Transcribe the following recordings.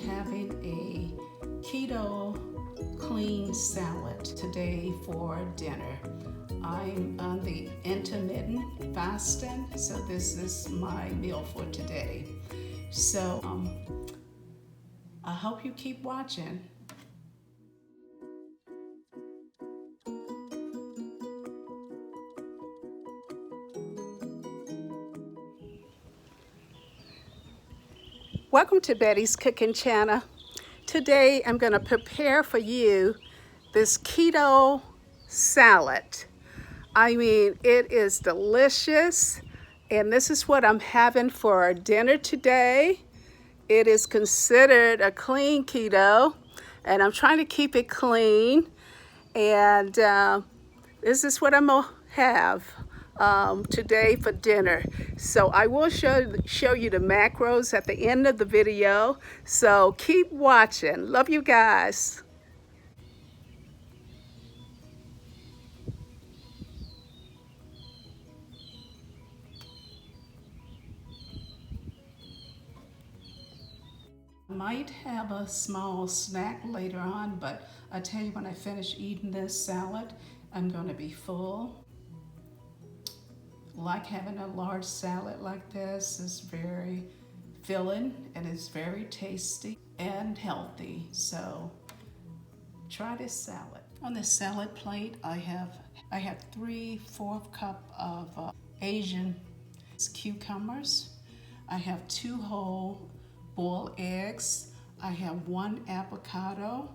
having a keto clean salad today for dinner. I'm on the intermittent fasting, so this is my meal for today. So I hope you keep watching. Welcome to Betty's Cooking Channel. Today I'm going to prepare for you this keto salad. I mean, it is delicious, and this is what I'm having for dinner today. It is considered a clean keto, and I'm trying to keep it clean, and this is what I'm going to have today for dinner. So I will show you the macros at the end of the video, so keep watching. Love you guys. I might have a small snack later on, but I tell you, when I finish eating this salad, I'm going to be full. Like having a large salad like this is very filling and it's very tasty and healthy. So try this salad. On this salad plate, I have 3/4 cup of Asian cucumbers. I have 2 whole boiled eggs. I have 1 avocado,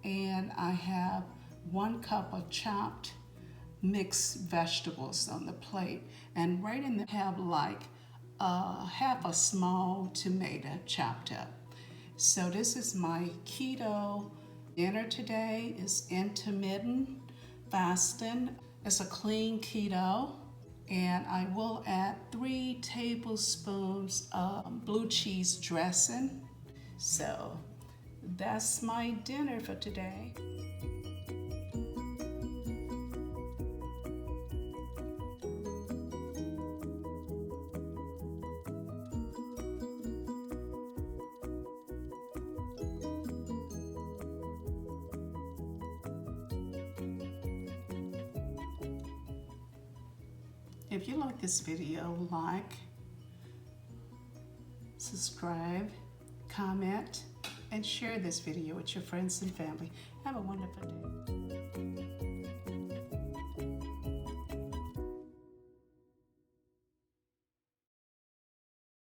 and I have 1 cup of chopped mixed vegetables on the plate. And right in there I have like half a small tomato chopped up. So this is my keto dinner today. Is intermittent fasting. It's a clean keto. And I will add 3 tablespoons of blue cheese dressing. So that's my dinner for today. If you like this video, like, subscribe, comment, and share this video with your friends and family. Have a wonderful day.